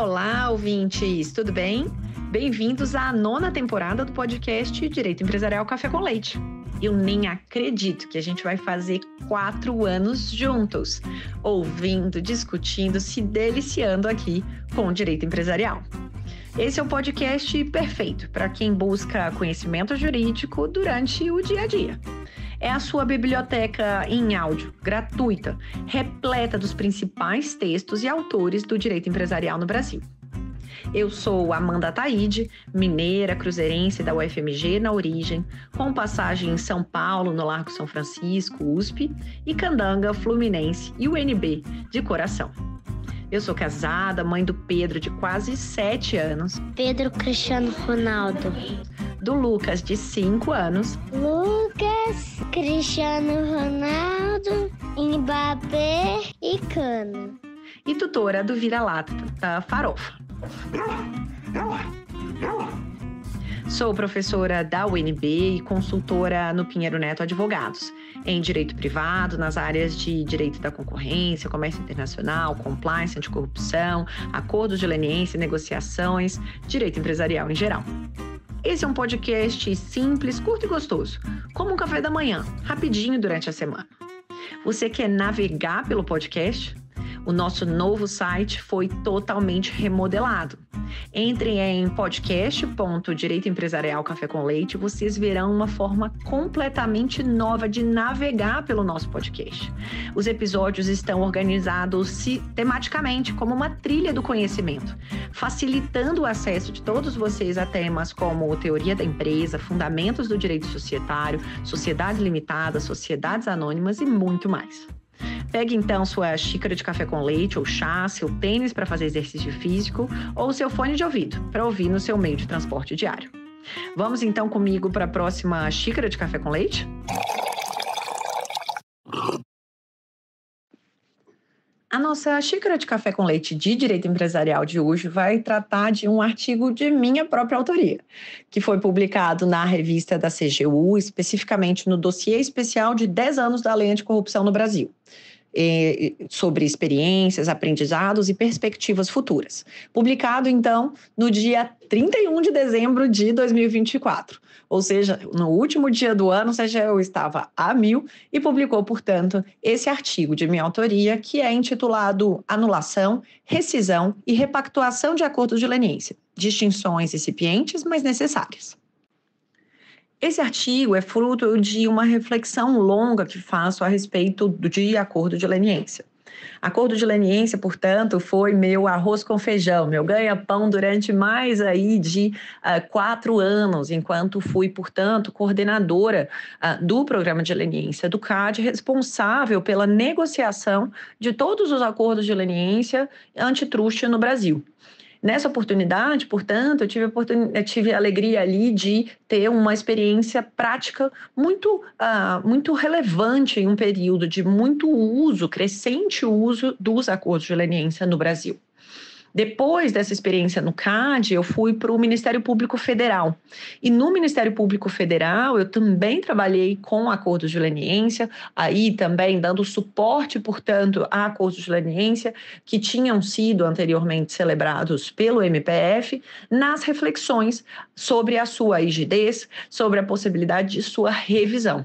Olá, ouvintes! Tudo bem? Bem-vindos à 9ª temporada do podcast Direito Empresarial Café com Leite. Eu nem acredito que a gente vai fazer 4 anos juntos, ouvindo, discutindo, se deliciando aqui com o direito empresarial. Esse é o podcast perfeito para quem busca conhecimento jurídico durante o dia a dia. É a sua biblioteca em áudio, gratuita, repleta dos principais textos e autores do direito empresarial no Brasil. Eu sou Amanda Taide, mineira, cruzeirense da UFMG na origem, com passagem em São Paulo, no Largo São Francisco, USP, e Candanga, Fluminense e UNB, de coração. Eu sou casada, mãe do Pedro, de quase 7 anos. Pedro Cristiano Ronaldo. Do Lucas, de 5 anos. Lucas Cristiano Ronaldo, Mbappé e Cano. E tutora do Vira-Lata, da Farofa. Sou professora da UNB e consultora no Pinheiro Neto Advogados, em direito privado, nas áreas de direito da concorrência, comércio internacional, compliance, anticorrupção, acordos de leniência, negociações, direito empresarial em geral. Esse é um podcast simples, curto e gostoso, como um café da manhã, rapidinho durante a semana. Você quer navegar pelo podcast? O nosso novo site foi totalmente remodelado. Entrem em podcast.direito empresarial Café com Leite, vocês verão uma forma completamente nova de navegar pelo nosso podcast. Os episódios estão organizados tematicamente como uma trilha do conhecimento, facilitando o acesso de todos vocês a temas como teoria da empresa, fundamentos do direito societário, sociedades limitadas, sociedades anônimas e muito mais. Pegue então sua xícara de café com leite ou chá, seu tênis para fazer exercício físico ou seu fone de ouvido para ouvir no seu meio de transporte diário. Vamos então comigo para a próxima xícara de café com leite? A nossa xícara de café com leite de direito empresarial de hoje vai tratar de um artigo de minha própria autoria, que foi publicado na revista da CGU, especificamente no dossiê especial de 10 anos da Lei Anticorrupção no Brasil, sobre experiências, aprendizados e perspectivas futuras. Publicado, então, no dia 31 de dezembro de 2024. Ou seja, no último dia do ano, CGU estava a 1000 e publicou, portanto, esse artigo de minha autoria, que é intitulado Anulação, Rescisão e Repactuação de Acordos de Leniência. Distinções incipientes, mas necessárias. Esse artigo é fruto de uma reflexão longa que faço a respeito de acordo de leniência. Acordo de leniência, portanto, foi meu arroz com feijão, meu ganha-pão durante mais aí de 4 anos, enquanto fui, portanto, coordenadora do programa de leniência do CAD, responsável pela negociação de todos os acordos de leniência antitruste no Brasil. Nessa oportunidade, portanto, eu tive a alegria ali de ter uma experiência prática muito relevante em um período de muito uso, crescente uso dos acordos de leniência no Brasil. Depois dessa experiência no CAD, eu fui para o Ministério Público Federal. E no Ministério Público Federal, eu também trabalhei com acordos de leniência, aí também dando suporte, portanto, a acordos de leniência que tinham sido anteriormente celebrados pelo MPF, nas reflexões sobre a sua rigidez, sobre a possibilidade de sua revisão.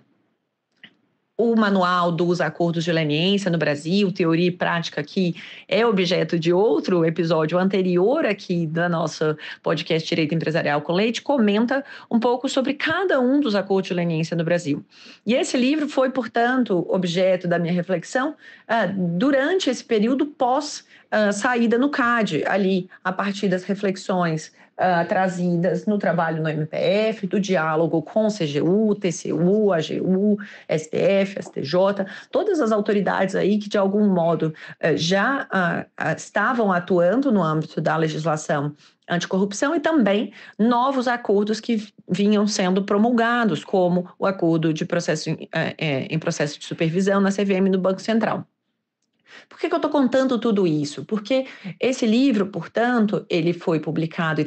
O Manual dos Acordos de Leniência no Brasil, Teoria e Prática, que é objeto de outro episódio anterior aqui da nossa podcast Direito Empresarial com Leite, comenta um pouco sobre cada um dos acordos de leniência no Brasil. E esse livro foi, portanto, objeto da minha reflexão durante esse período pós saída no CAD, ali, a partir das reflexões trazidas no trabalho no MPF, do diálogo com CGU, TCU, AGU, STF, STJ, todas as autoridades aí que de algum modo já estavam atuando no âmbito da legislação anticorrupção e também novos acordos que vinham sendo promulgados, como o acordo de processo em processo de supervisão na CVM do Banco Central. Por que eu estou contando tudo isso? Porque esse livro, portanto, ele foi publicado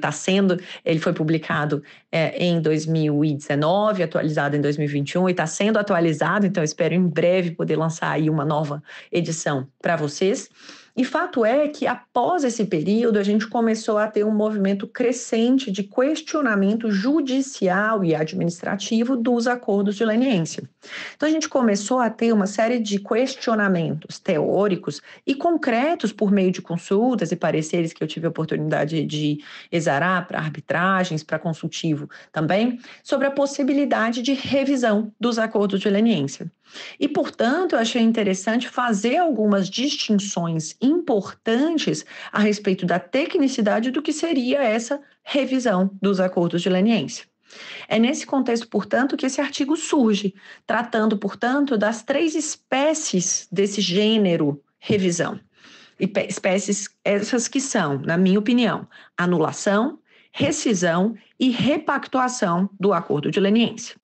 ele foi publicado em 2019, atualizado em 2021 e está sendo atualizado, então eu espero em breve poder lançar aí uma nova edição para vocês. E fato é que, após esse período, a gente começou a ter um movimento crescente de questionamento judicial e administrativo dos acordos de leniência. Então, a gente começou a ter uma série de questionamentos teóricos e concretos por meio de consultas e pareceres que eu tive a oportunidade de exarar para arbitragens, para consultivo também, sobre a possibilidade de revisão dos acordos de leniência. E, portanto, eu achei interessante fazer algumas distinções importantes a respeito da tecnicidade do que seria essa revisão dos acordos de leniência. É nesse contexto, portanto, que esse artigo surge, tratando, portanto, das 3 espécies desse gênero revisão. Espécies essas que são, na minha opinião, anulação, rescisão e repactuação do acordo de leniência.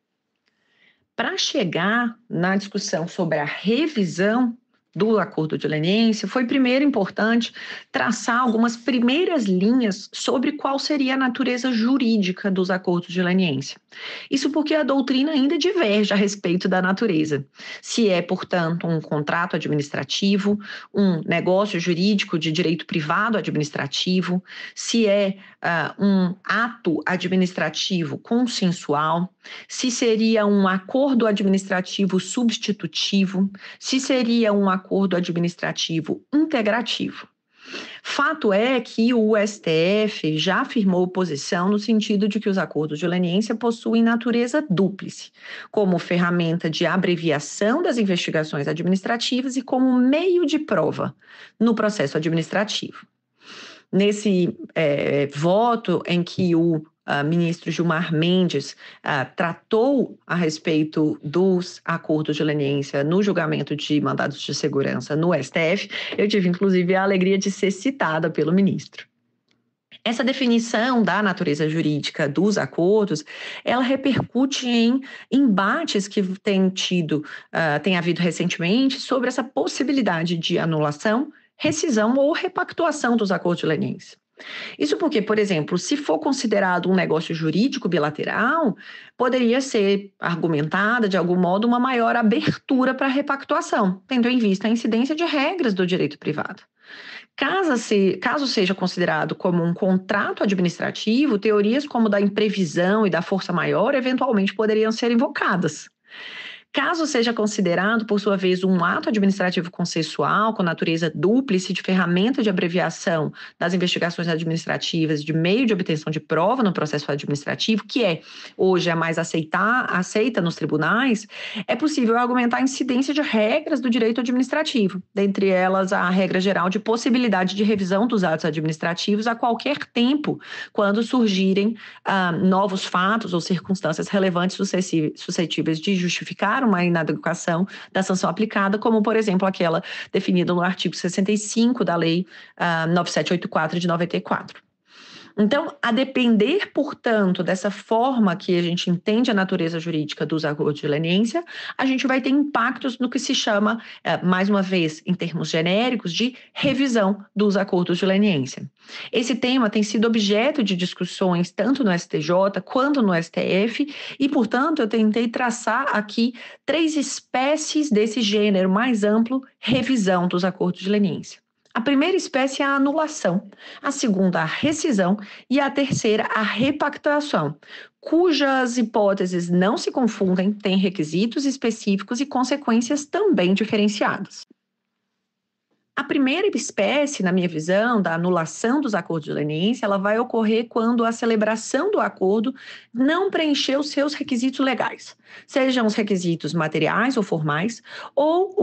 Para chegar na discussão sobre a revisão do acordo de leniência, foi primeiro importante traçar algumas primeiras linhas sobre qual seria a natureza jurídica dos acordos de leniência. Isso porque a doutrina ainda diverge a respeito da natureza. Se é, portanto, um contrato administrativo, um negócio jurídico de direito privado administrativo, se é um ato administrativo consensual, se seria um acordo administrativo substitutivo, se seria um acordo administrativo integrativo. Fato é que o STF já afirmou posição no sentido de que os acordos de leniência possuem natureza dúplice, como ferramenta de abreviação das investigações administrativas e como meio de prova no processo administrativo. Nesse voto em que o ministro Gilmar Mendes tratou a respeito dos acordos de leniência no julgamento de mandados de segurança no STF, eu tive inclusive a alegria de ser citada pelo ministro. Essa definição da natureza jurídica dos acordos, ela repercute em embates que tem havido recentemente sobre essa possibilidade de anulação, rescisão ou repactuação dos acordos de leniência. Isso porque, por exemplo, se for considerado um negócio jurídico bilateral, poderia ser argumentada, de algum modo, uma maior abertura para a repactuação, tendo em vista a incidência de regras do direito privado. Caso seja considerado como um contrato administrativo, teorias como da imprevisão e da força maior eventualmente poderiam ser invocadas. Caso seja considerado, por sua vez, um ato administrativo consensual com natureza dúplice de ferramenta de abreviação das investigações administrativas de meio de obtenção de prova no processo administrativo, que hoje é mais aceita nos tribunais, é possível argumentar a incidência de regras do direito administrativo, dentre elas a regra geral de possibilidade de revisão dos atos administrativos a qualquer tempo, quando surgirem novos fatos ou circunstâncias relevantes suscetíveis de justificar uma inadequação da sanção aplicada, como, por exemplo, aquela definida no artigo 65 da Lei 9784 de 94. Então, a depender, portanto, dessa forma que a gente entende a natureza jurídica dos acordos de leniência, a gente vai ter impactos no que se chama, mais uma vez, em termos genéricos, de revisão dos acordos de leniência. Esse tema tem sido objeto de discussões tanto no STJ quanto no STF e, portanto, eu tentei traçar aqui 3 espécies desse gênero mais amplo, revisão dos acordos de leniência. A primeira espécie é a anulação, a segunda a rescisão e a terceira a repactuação, cujas hipóteses não se confundem, têm requisitos específicos e consequências também diferenciadas. A primeira espécie, na minha visão, da anulação dos acordos de leniência, ela vai ocorrer quando a celebração do acordo não preencheu os seus requisitos legais, sejam os requisitos materiais ou formais, ou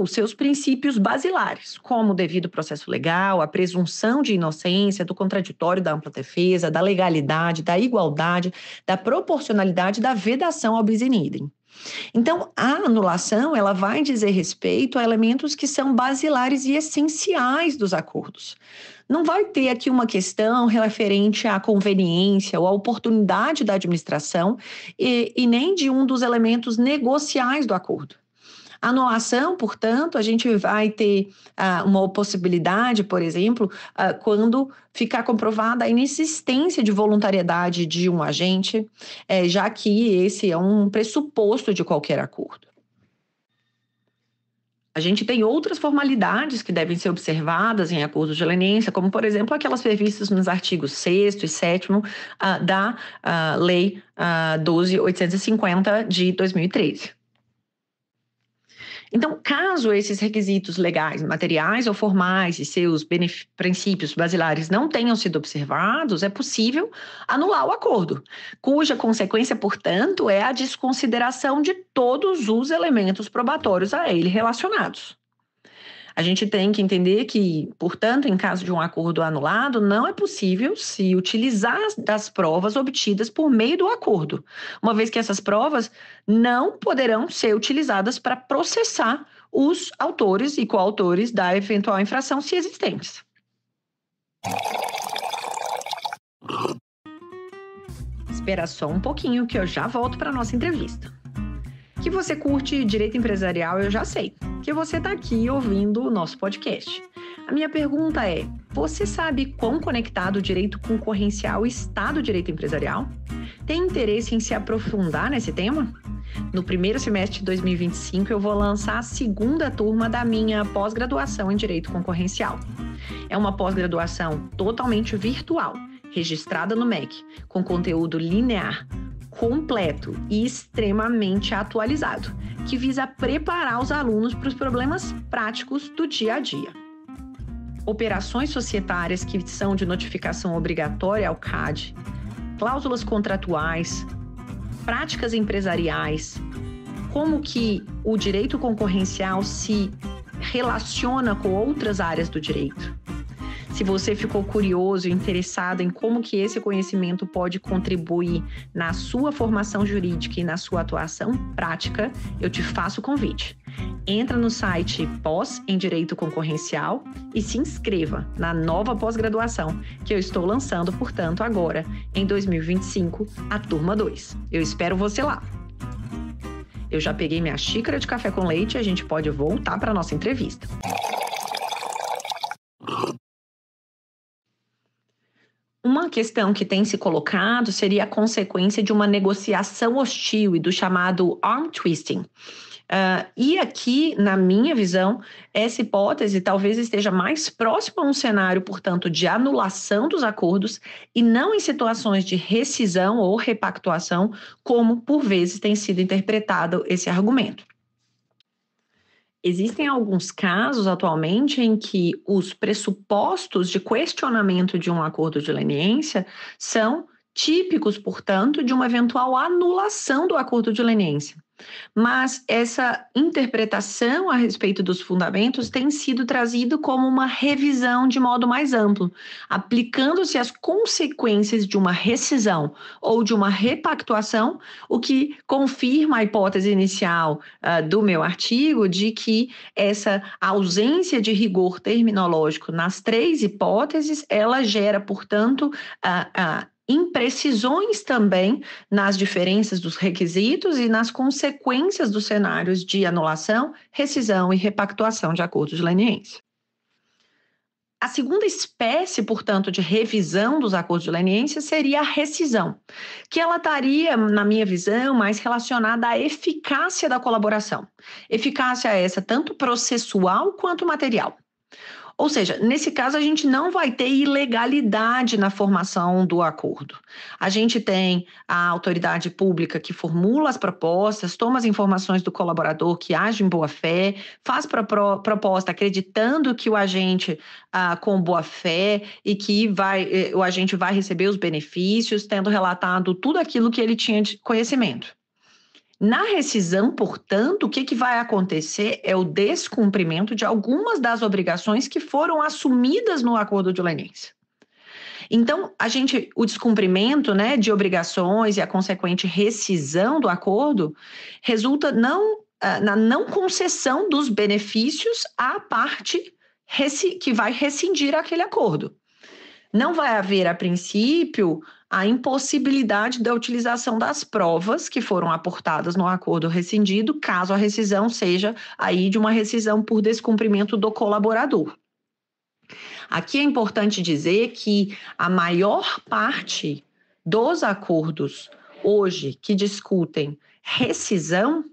os seus princípios basilares, como o devido processo legal, a presunção de inocência, do contraditório, da ampla defesa, da legalidade, da igualdade, da proporcionalidade, da vedação ao bis in idem. Então, a anulação, ela vai dizer respeito a elementos que são basilares e essenciais dos acordos. Não vai ter aqui uma questão referente à conveniência ou à oportunidade da administração e nem de um dos elementos negociais do acordo. A anulação, portanto, a gente vai ter uma possibilidade, por exemplo, quando ficar comprovada a inexistência de voluntariedade de um agente, já que esse é um pressuposto de qualquer acordo. A gente tem outras formalidades que devem ser observadas em acordos de leniência, como, por exemplo, aquelas previstas nos artigos 6º e 7º da Lei 12.850 de 2013. Então, caso esses requisitos legais, materiais ou formais e seus princípios basilares não tenham sido observados, é possível anular o acordo, cuja consequência, portanto, é a desconsideração de todos os elementos probatórios a ele relacionados. A gente tem que entender que, portanto, em caso de um acordo anulado, não é possível se utilizar das provas obtidas por meio do acordo, uma vez que essas provas não poderão ser utilizadas para processar os autores e coautores da eventual infração, se existentes. Espera só um pouquinho que eu já volto para a nossa entrevista. Que você curte direito empresarial, eu já sei, que você está aqui ouvindo o nosso podcast. A minha pergunta é, você sabe quão conectado o direito concorrencial está do direito empresarial? Tem interesse em se aprofundar nesse tema? No primeiro semestre de 2025, eu vou lançar a segunda turma da minha pós-graduação em Direito Concorrencial. É uma pós-graduação totalmente virtual, registrada no MEC, com conteúdo linear, completo e extremamente atualizado, que visa preparar os alunos para os problemas práticos do dia a dia. Operações societárias que são de notificação obrigatória ao CAD, cláusulas contratuais, práticas empresariais, como que o direito concorrencial se relaciona com outras áreas do direito. Se você ficou curioso e interessado em como que esse conhecimento pode contribuir na sua formação jurídica e na sua atuação prática, eu te faço o convite. Entra no site Pós em Direito Concorrencial e se inscreva na nova pós-graduação que eu estou lançando, portanto, agora, em 2025, a turma 2. Eu espero você lá. Eu já peguei minha xícara de café com leite e a gente pode voltar para a nossa entrevista. Uma questão que tem se colocado seria a consequência de uma negociação hostil e do chamado arm twisting. E aqui, na minha visão, essa hipótese talvez esteja mais próxima a um cenário, portanto, de anulação dos acordos e não em situações de rescisão ou repactuação, como por vezes tem sido interpretado esse argumento. Existem alguns casos atualmente em que os pressupostos de questionamento de um acordo de leniência são típicos, portanto, de uma eventual anulação do acordo de leniência. Mas essa interpretação a respeito dos fundamentos tem sido trazido como uma revisão de modo mais amplo, aplicando-se as consequências de uma rescisão ou de uma repactuação, o que confirma a hipótese inicial do meu artigo de que essa ausência de rigor terminológico nas três hipóteses, ela gera, portanto, imprecisões também nas diferenças dos requisitos e nas consequências dos cenários de anulação, rescisão e repactuação de acordos de leniência. A segunda espécie, portanto, de revisão dos acordos de leniência seria a rescisão, que ela estaria, na minha visão, mais relacionada à eficácia da colaboração. Eficácia essa tanto processual quanto material. Ou seja, nesse caso a gente não vai ter ilegalidade na formação do acordo. A gente tem a autoridade pública que formula as propostas, toma as informações do colaborador que age em boa-fé, faz proposta acreditando que o agente com boa-fé e que o agente vai receber os benefícios, tendo relatado tudo aquilo que ele tinha de conhecimento. Na rescisão, portanto, o que vai acontecer é o descumprimento de algumas das obrigações que foram assumidas no acordo de leniência. Então, o descumprimento, de obrigações e a consequente rescisão do acordo resulta na não concessão dos benefícios à parte que vai rescindir aquele acordo. Não vai haver, a princípio, a impossibilidade da utilização das provas que foram aportadas no acordo rescindido, caso a rescisão seja aí de uma rescisão por descumprimento do colaborador. Aqui é importante dizer que a maior parte dos acordos hoje que discutem rescisão,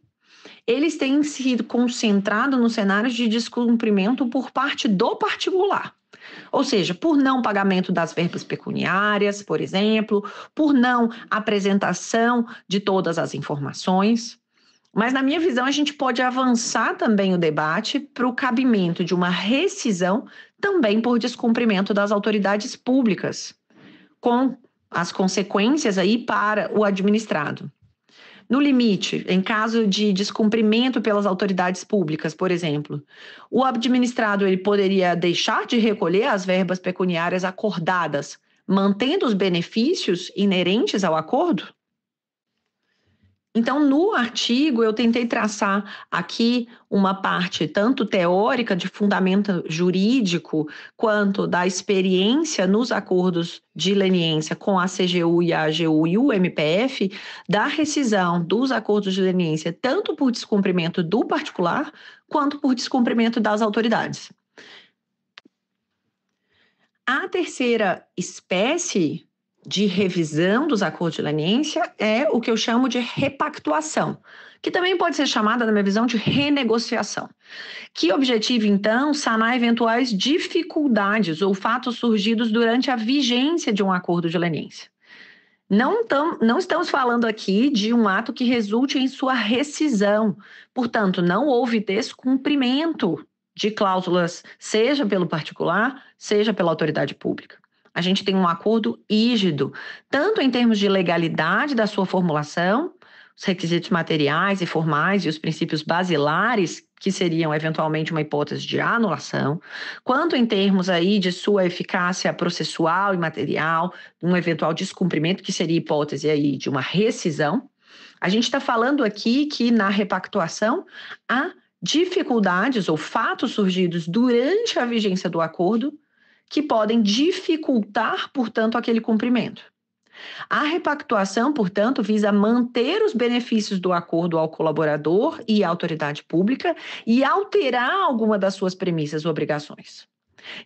eles têm sido concentrados nos cenários de descumprimento por parte do particular. Ou seja, por não pagamento das verbas pecuniárias, por exemplo, por não apresentação de todas as informações. Mas, na minha visão, a gente pode avançar também o debate para o cabimento de uma rescisão também por descumprimento das autoridades públicas, com as consequências aí para o administrado. No limite, em caso de descumprimento pelas autoridades públicas, por exemplo, o administrado ele poderia deixar de recolher as verbas pecuniárias acordadas, mantendo os benefícios inerentes ao acordo? Então, no artigo, eu tentei traçar aqui uma parte tanto teórica de fundamento jurídico, quanto da experiência nos acordos de leniência com a CGU e a AGU e o MPF, da rescisão dos acordos de leniência, tanto por descumprimento do particular, quanto por descumprimento das autoridades. A terceira espécie de revisão dos acordos de leniência é o que eu chamo de repactuação, que também pode ser chamada, na minha visão, de renegociação, que objetiva, então, sanar eventuais dificuldades ou fatos surgidos durante a vigência de um acordo de leniência. Não estamos falando aqui de um ato que resulte em sua rescisão, portanto, não houve descumprimento de cláusulas, seja pelo particular, seja pela autoridade pública. A gente tem um acordo rígido, tanto em termos de legalidade da sua formulação, os requisitos materiais e formais e os princípios basilares, que seriam eventualmente uma hipótese de anulação, quanto em termos aí de sua eficácia processual e material, um eventual descumprimento, que seria hipótese aí de uma rescisão. A gente está falando aqui que na repactuação há dificuldades ou fatos surgidos durante a vigência do acordo que podem dificultar, portanto, aquele cumprimento. A repactuação, portanto, visa manter os benefícios do acordo ao colaborador e à autoridade pública e alterar alguma das suas premissas ou obrigações.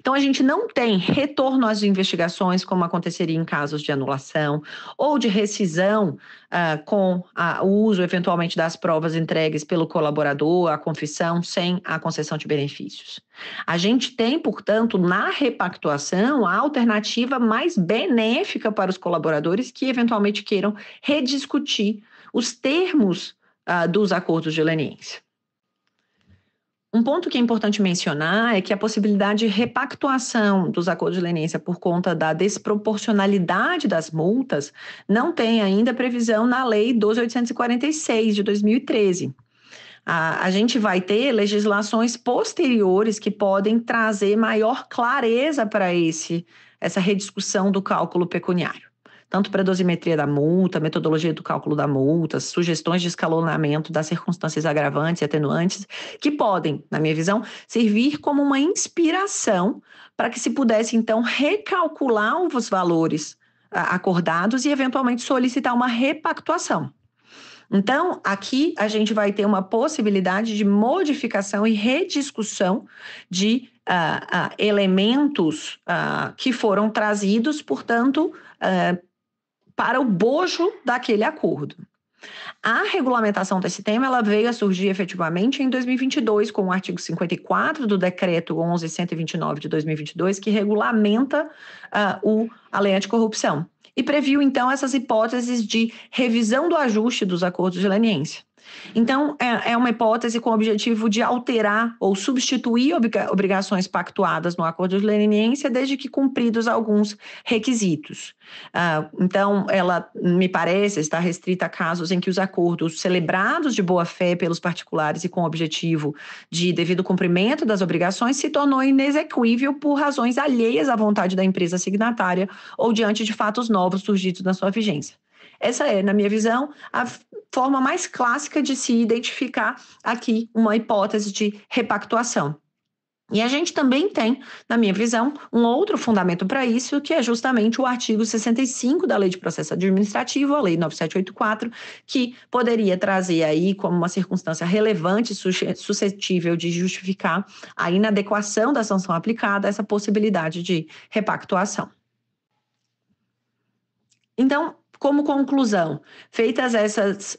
Então, a gente não tem retorno às investigações, como aconteceria em casos de anulação, ou de rescisão com o uso, eventualmente, das provas entregues pelo colaborador, a confissão, sem a concessão de benefícios. A gente tem, portanto, na repactuação, a alternativa mais benéfica para os colaboradores que, eventualmente, queiram rediscutir os termos dos acordos de leniência. Um ponto que é importante mencionar é que a possibilidade de repactuação dos acordos de leniência por conta da desproporcionalidade das multas não tem ainda previsão na Lei 12.846, de 2013. A gente vai ter legislações posteriores que podem trazer maior clareza para essa rediscussão do cálculo pecuniário, tanto para a dosimetria da multa, metodologia do cálculo da multa, sugestões de escalonamento das circunstâncias agravantes e atenuantes, que podem, na minha visão, servir como uma inspiração para que se pudesse, então, recalcular os valores acordados e, eventualmente, solicitar uma repactuação. Então, aqui a gente vai ter uma possibilidade de modificação e rediscussão de elementos que foram trazidos, portanto, para o bojo daquele acordo. A regulamentação desse tema ela veio a surgir efetivamente em 2022, com o artigo 54 do Decreto 11.129 de 2022, que regulamenta a lei anticorrupção. E previu, então, essas hipóteses de revisão do ajuste dos acordos de leniência. Então, é uma hipótese com o objetivo de alterar ou substituir obrigações pactuadas no acordo de leniência, desde que cumpridos alguns requisitos. Então, ela, me parece, está restrita a casos em que os acordos celebrados de boa-fé pelos particulares e com o objetivo de devido cumprimento das obrigações se tornou inexequível por razões alheias à vontade da empresa signatária ou diante de fatos novos surgidos na sua vigência. Essa é, na minha visão, a forma mais clássica de se identificar aqui uma hipótese de repactuação. E a gente também tem, na minha visão, um outro fundamento para isso, que é justamente o artigo 65 da Lei de Processo Administrativo, a Lei 9784, que poderia trazer aí como uma circunstância relevante, suscetível de justificar a inadequação da sanção aplicada, essa possibilidade de repactuação. Então, como conclusão, feitas essas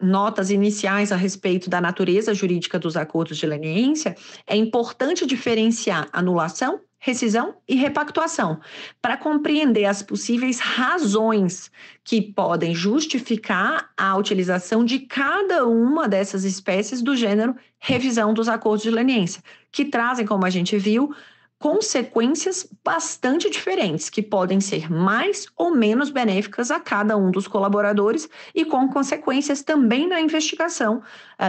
notas iniciais a respeito da natureza jurídica dos acordos de leniência, é importante diferenciar anulação, rescisão e repactuação, para compreender as possíveis razões que podem justificar a utilização de cada uma dessas espécies do gênero revisão dos acordos de leniência, que trazem, como a gente viu, consequências bastante diferentes, que podem ser mais ou menos benéficas a cada um dos colaboradores e com consequências também na investigação,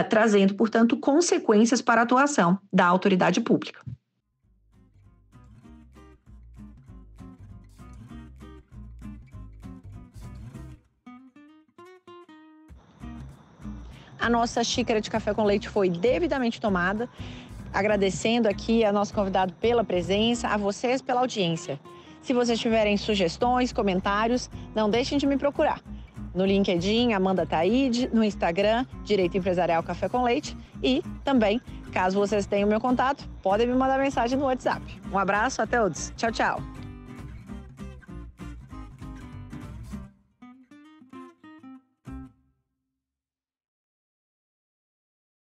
trazendo, portanto, consequências para a atuação da autoridade pública. A nossa xícara de café com leite foi devidamente tomada. Agradecendo aqui a nosso convidado pela presença, a vocês pela audiência. Se vocês tiverem sugestões, comentários, não deixem de me procurar. No LinkedIn, Amanda Taide, no Instagram, Direito Empresarial Café com Leite e também, caso vocês tenham meu contato, podem me mandar mensagem no WhatsApp. Um abraço a todos. Tchau, tchau.